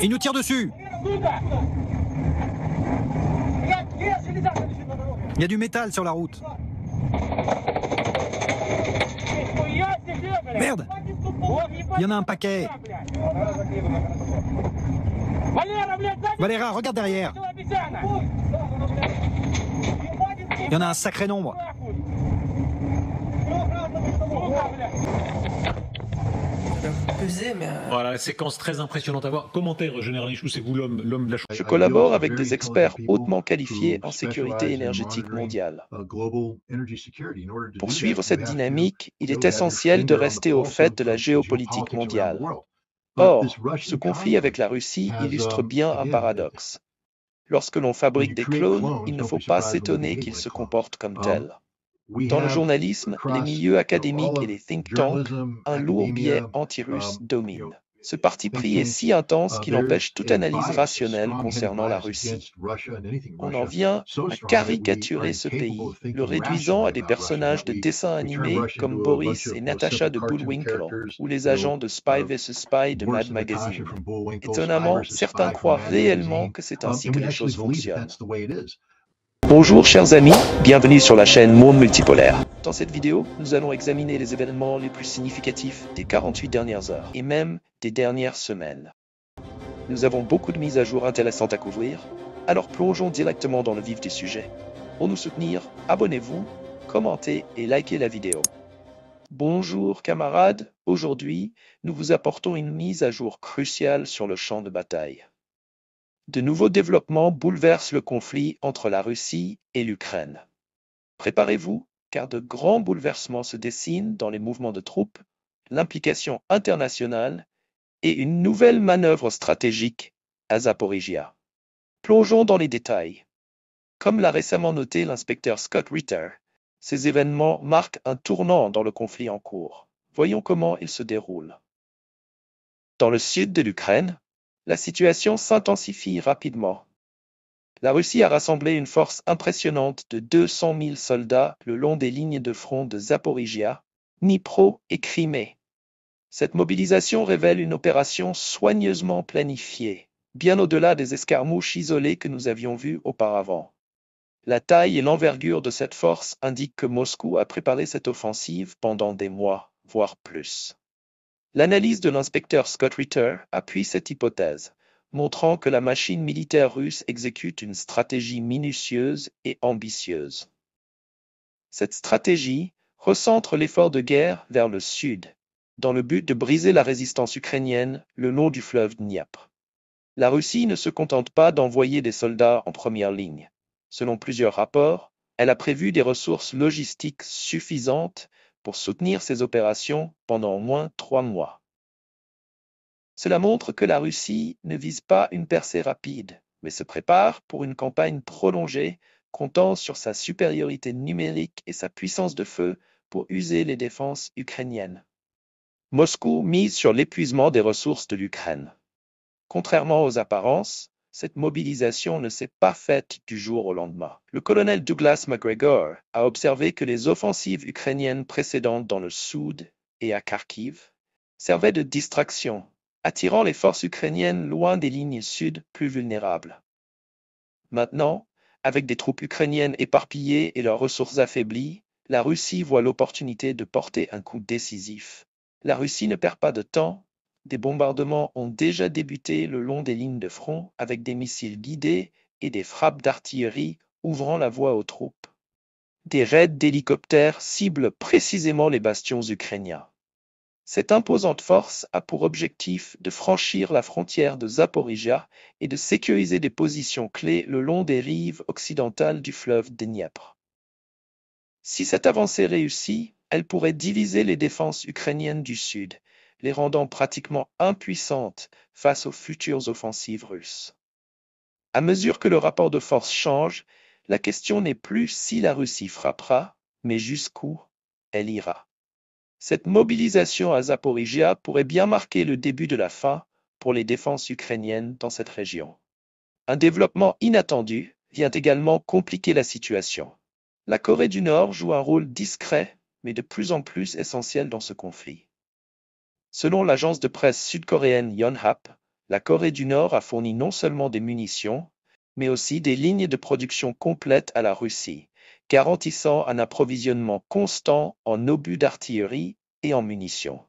Il nous tire dessus. Il y a du métal sur la route. Merde! Il y en a un paquet. Valéra, regarde derrière. Il y en a un sacré nombre. Voilà, séquence très impressionnante à voir. Commentaire, Général Michou, c'est vous l'homme de la chose. Je collabore avec des experts hautement qualifiés en sécurité énergétique mondiale. Pour suivre cette dynamique, il est essentiel de rester au fait de la géopolitique mondiale. Or, ce conflit avec la Russie illustre bien un paradoxe. Lorsque l'on fabrique des clones, il ne faut pas s'étonner qu'ils se comportent comme tels. Dans le journalisme, les milieux académiques et les think tanks, un lourd biais anti-russe domine. Ce parti pris est si intense qu'il empêche toute analyse rationnelle concernant la Russie. On en vient à caricaturer ce pays, le réduisant à des personnages de dessins animés comme Boris et Natasha de Bullwinkle ou les agents de Spy vs Spy de Mad Magazine. Étonnamment, certains croient réellement que c'est ainsi que les choses fonctionnent. Bonjour chers amis, bienvenue sur la chaîne Monde Multipolaire. Dans cette vidéo, nous allons examiner les événements les plus significatifs des 48 dernières heures et même des dernières semaines. Nous avons beaucoup de mises à jour intéressantes à couvrir, alors plongeons directement dans le vif du sujet. Pour nous soutenir, abonnez-vous, commentez et likez la vidéo. Bonjour camarades, aujourd'hui, nous vous apportons une mise à jour cruciale sur le champ de bataille. De nouveaux développements bouleversent le conflit entre la Russie et l'Ukraine. Préparez-vous, car de grands bouleversements se dessinent dans les mouvements de troupes, l'implication internationale et une nouvelle manœuvre stratégique à Zaporizhia. Plongeons dans les détails. Comme l'a récemment noté l'inspecteur Scott Ritter, ces événements marquent un tournant dans le conflit en cours. Voyons comment il se déroule. Dans le sud de l'Ukraine, la situation s'intensifie rapidement. La Russie a rassemblé une force impressionnante de 200 000 soldats le long des lignes de front de Zaporizhia, Dnipro et Crimée. Cette mobilisation révèle une opération soigneusement planifiée, bien au-delà des escarmouches isolées que nous avions vues auparavant. La taille et l'envergure de cette force indiquent que Moscou a préparé cette offensive pendant des mois, voire plus. L'analyse de l'inspecteur Scott Ritter appuie cette hypothèse, montrant que la machine militaire russe exécute une stratégie minutieuse et ambitieuse. Cette stratégie recentre l'effort de guerre vers le sud, dans le but de briser la résistance ukrainienne le long du fleuve Dniepr. La Russie ne se contente pas d'envoyer des soldats en première ligne. Selon plusieurs rapports, elle a prévu des ressources logistiques suffisantes pour soutenir ces opérations pendant au moins 3 mois. Cela montre que la Russie ne vise pas une percée rapide, mais se prépare pour une campagne prolongée, comptant sur sa supériorité numérique et sa puissance de feu pour user les défenses ukrainiennes. Moscou mise sur l'épuisement des ressources de l'Ukraine. Contrairement aux apparences, cette mobilisation ne s'est pas faite du jour au lendemain. Le colonel Douglas McGregor a observé que les offensives ukrainiennes précédentes dans le sud et à Kharkiv servaient de distraction, attirant les forces ukrainiennes loin des lignes sud plus vulnérables. Maintenant, avec des troupes ukrainiennes éparpillées et leurs ressources affaiblies, la Russie voit l'opportunité de porter un coup décisif. La Russie ne perd pas de temps. Des bombardements ont déjà débuté le long des lignes de front avec des missiles guidés et des frappes d'artillerie ouvrant la voie aux troupes. Des raids d'hélicoptères ciblent précisément les bastions ukrainiens. Cette imposante force a pour objectif de franchir la frontière de Zaporizhia et de sécuriser des positions clés le long des rives occidentales du fleuve Dniepr. Si cette avancée réussit, elle pourrait diviser les défenses ukrainiennes du sud, les rendant pratiquement impuissantes face aux futures offensives russes. À mesure que le rapport de force change, la question n'est plus si la Russie frappera, mais jusqu'où elle ira. Cette mobilisation à Zaporizhia pourrait bien marquer le début de la fin pour les défenses ukrainiennes dans cette région. Un développement inattendu vient également compliquer la situation. La Corée du Nord joue un rôle discret, mais de plus en plus essentiel dans ce conflit. Selon l'agence de presse sud-coréenne Yonhap, la Corée du Nord a fourni non seulement des munitions, mais aussi des lignes de production complètes à la Russie, garantissant un approvisionnement constant en obus d'artillerie et en munitions.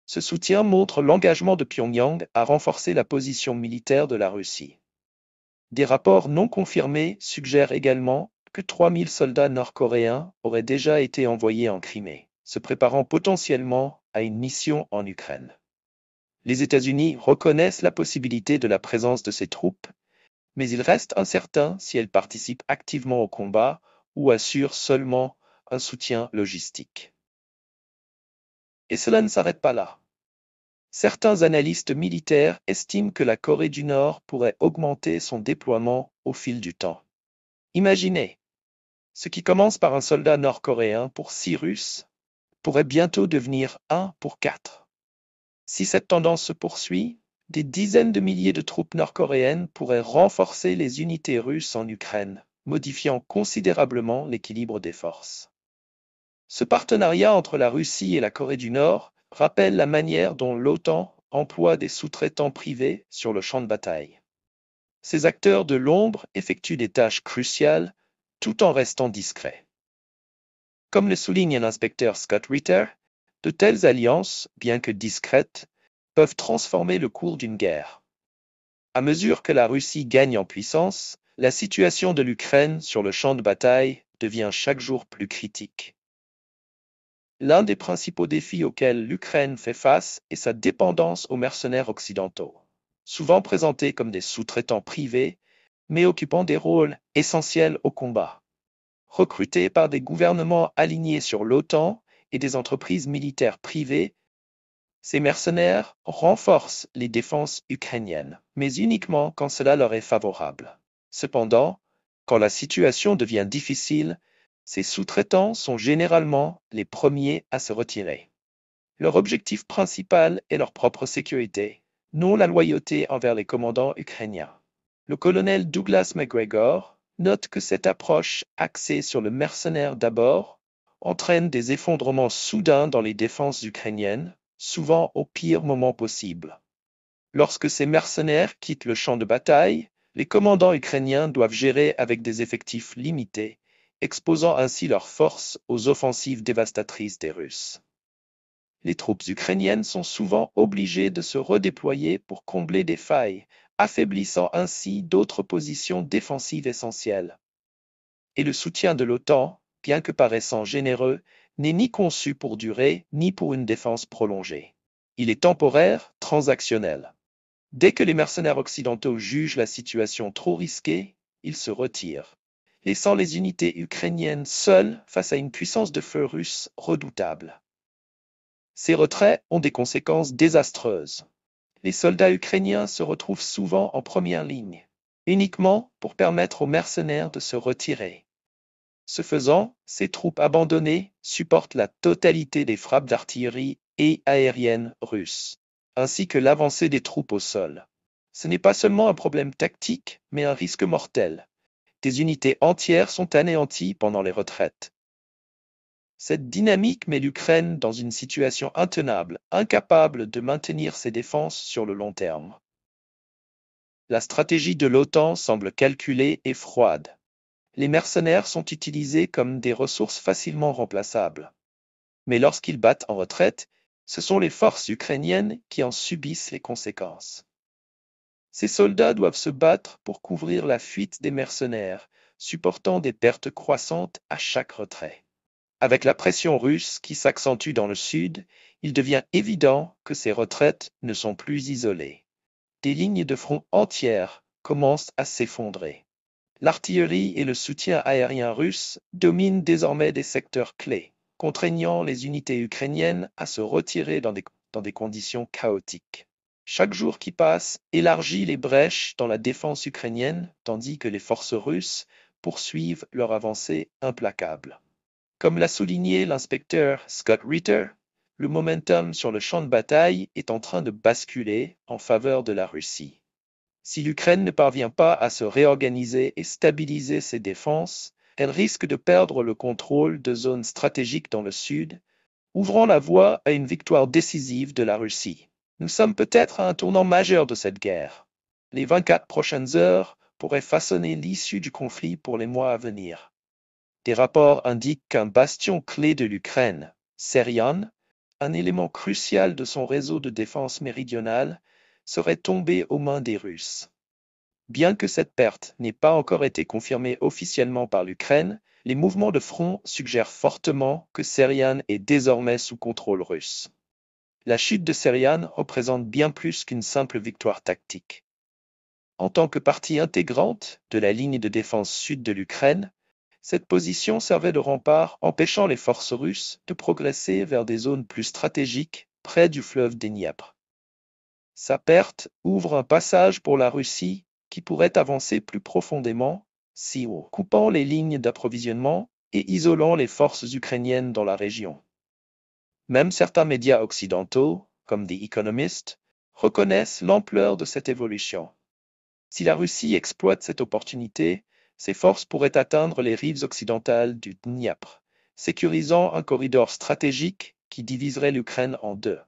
Ce soutien montre l'engagement de Pyongyang à renforcer la position militaire de la Russie. Des rapports non confirmés suggèrent également que 3000 soldats nord-coréens auraient déjà été envoyés en Crimée, se préparant potentiellement à une mission en Ukraine. Les États-Unis reconnaissent la possibilité de la présence de ces troupes, mais il reste incertain si elles participent activement au combat ou assurent seulement un soutien logistique. Et cela ne s'arrête pas là. Certains analystes militaires estiment que la Corée du Nord pourrait augmenter son déploiement au fil du temps. Imaginez, ce qui commence par un soldat nord-coréen pour 6 Russes pourrait bientôt devenir 1 pour 4. Si cette tendance se poursuit, des dizaines de milliers de troupes nord-coréennes pourraient renforcer les unités russes en Ukraine, modifiant considérablement l'équilibre des forces. Ce partenariat entre la Russie et la Corée du Nord rappelle la manière dont l'OTAN emploie des sous-traitants privés sur le champ de bataille. Ces acteurs de l'ombre effectuent des tâches cruciales tout en restant discrets. Comme le souligne l'inspecteur Scott Ritter, de telles alliances, bien que discrètes, peuvent transformer le cours d'une guerre. À mesure que la Russie gagne en puissance, la situation de l'Ukraine sur le champ de bataille devient chaque jour plus critique. L'un des principaux défis auxquels l'Ukraine fait face est sa dépendance aux mercenaires occidentaux, souvent présentés comme des sous-traitants privés, mais occupant des rôles essentiels au combat. Recrutés par des gouvernements alignés sur l'OTAN et des entreprises militaires privées, ces mercenaires renforcent les défenses ukrainiennes, mais uniquement quand cela leur est favorable. Cependant, quand la situation devient difficile, ces sous-traitants sont généralement les premiers à se retirer. Leur objectif principal est leur propre sécurité, non la loyauté envers les commandants ukrainiens. Le colonel Douglas McGregor note que cette approche axée sur le mercenaire d'abord entraîne des effondrements soudains dans les défenses ukrainiennes, souvent au pire moment possible. Lorsque ces mercenaires quittent le champ de bataille, les commandants ukrainiens doivent gérer avec des effectifs limités, exposant ainsi leurs forces aux offensives dévastatrices des Russes. Les troupes ukrainiennes sont souvent obligées de se redéployer pour combler des failles, affaiblissant ainsi d'autres positions défensives essentielles. Et le soutien de l'OTAN, bien que paraissant généreux, n'est ni conçu pour durer, ni pour une défense prolongée. Il est temporaire, transactionnel. Dès que les mercenaires occidentaux jugent la situation trop risquée, ils se retirent, laissant les unités ukrainiennes seules face à une puissance de feu russe redoutable. Ces retraits ont des conséquences désastreuses. Les soldats ukrainiens se retrouvent souvent en première ligne, uniquement pour permettre aux mercenaires de se retirer. Ce faisant, ces troupes abandonnées supportent la totalité des frappes d'artillerie et aériennes russes, ainsi que l'avancée des troupes au sol. Ce n'est pas seulement un problème tactique, mais un risque mortel. Des unités entières sont anéanties pendant les retraites. Cette dynamique met l'Ukraine dans une situation intenable, incapable de maintenir ses défenses sur le long terme. La stratégie de l'OTAN semble calculée et froide. Les mercenaires sont utilisés comme des ressources facilement remplaçables. Mais lorsqu'ils battent en retraite, ce sont les forces ukrainiennes qui en subissent les conséquences. Ces soldats doivent se battre pour couvrir la fuite des mercenaires, supportant des pertes croissantes à chaque retrait. Avec la pression russe qui s'accentue dans le sud, il devient évident que ces retraites ne sont plus isolées. Des lignes de front entières commencent à s'effondrer. L'artillerie et le soutien aérien russe dominent désormais des secteurs clés, contraignant les unités ukrainiennes à se retirer dans des conditions chaotiques. Chaque jour qui passe élargit les brèches dans la défense ukrainienne, tandis que les forces russes poursuivent leur avancée implacable. Comme l'a souligné l'inspecteur Scott Ritter, le momentum sur le champ de bataille est en train de basculer en faveur de la Russie. Si l'Ukraine ne parvient pas à se réorganiser et stabiliser ses défenses, elle risque de perdre le contrôle de zones stratégiques dans le sud, ouvrant la voie à une victoire décisive de la Russie. Nous sommes peut-être à un tournant majeur de cette guerre. Les 24 prochaines heures pourraient façonner l'issue du conflit pour les mois à venir. Des rapports indiquent qu'un bastion clé de l'Ukraine, Serian, un élément crucial de son réseau de défense méridionale, serait tombé aux mains des Russes. Bien que cette perte n'ait pas encore été confirmée officiellement par l'Ukraine, les mouvements de front suggèrent fortement que Serian est désormais sous contrôle russe. La chute de Serian représente bien plus qu'une simple victoire tactique. En tant que partie intégrante de la ligne de défense sud de l'Ukraine, cette position servait de rempart empêchant les forces russes de progresser vers des zones plus stratégiques près du fleuve Dniepr. Sa perte ouvre un passage pour la Russie qui pourrait avancer plus profondément si coupant les lignes d'approvisionnement et isolant les forces ukrainiennes dans la région. Même certains médias occidentaux, comme The Economist, reconnaissent l'ampleur de cette évolution. Si la Russie exploite cette opportunité, ses forces pourraient atteindre les rives occidentales du Dniepr, sécurisant un corridor stratégique qui diviserait l'Ukraine en deux.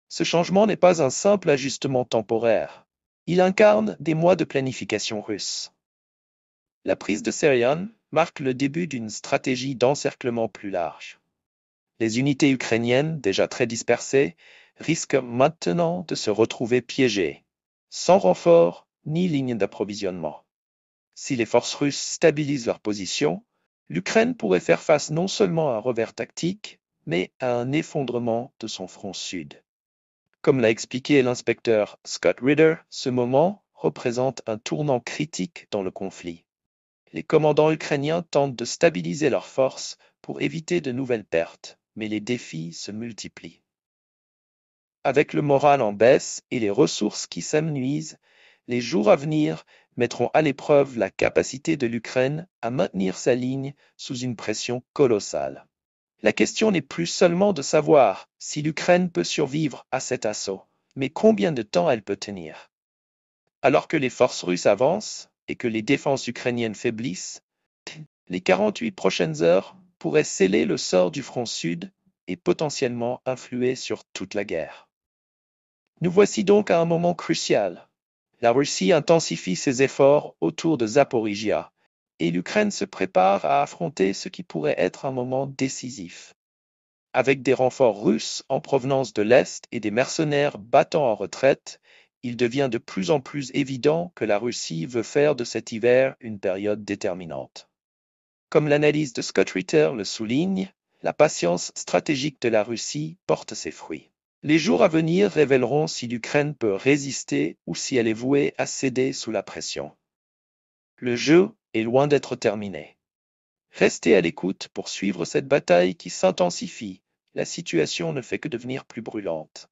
Ce changement n'est pas un simple ajustement temporaire. Il incarne des mois de planification russe. La prise de Serian marque le début d'une stratégie d'encerclement plus large. Les unités ukrainiennes, déjà très dispersées, risquent maintenant de se retrouver piégées, sans renfort ni ligne d'approvisionnement. Si les forces russes stabilisent leur position, l'Ukraine pourrait faire face non seulement à un revers tactique, mais à un effondrement de son front sud. Comme l'a expliqué l'inspecteur Scott Ritter, ce moment représente un tournant critique dans le conflit. Les commandants ukrainiens tentent de stabiliser leurs forces pour éviter de nouvelles pertes, mais les défis se multiplient. Avec le moral en baisse et les ressources qui s'amenuisent, les jours à venir mettront à l'épreuve la capacité de l'Ukraine à maintenir sa ligne sous une pression colossale. La question n'est plus seulement de savoir si l'Ukraine peut survivre à cet assaut, mais combien de temps elle peut tenir. Alors que les forces russes avancent et que les défenses ukrainiennes faiblissent, les 48 prochaines heures pourraient sceller le sort du front sud et potentiellement influer sur toute la guerre. Nous voici donc à un moment crucial. La Russie intensifie ses efforts autour de Zaporijia, et l'Ukraine se prépare à affronter ce qui pourrait être un moment décisif. Avec des renforts russes en provenance de l'Est et des mercenaires battant en retraite, il devient de plus en plus évident que la Russie veut faire de cet hiver une période déterminante. Comme l'analyse de Scott Ritter le souligne, la patience stratégique de la Russie porte ses fruits. Les jours à venir révéleront si l'Ukraine peut résister ou si elle est vouée à céder sous la pression. Le jeu est loin d'être terminé. Restez à l'écoute pour suivre cette bataille qui s'intensifie. La situation ne fait que devenir plus brûlante.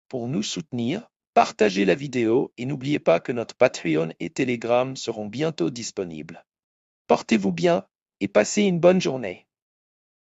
Pour nous soutenir, partagez la vidéo et n'oubliez pas que notre Patreon et Telegram seront bientôt disponibles. Portez-vous bien et passez une bonne journée.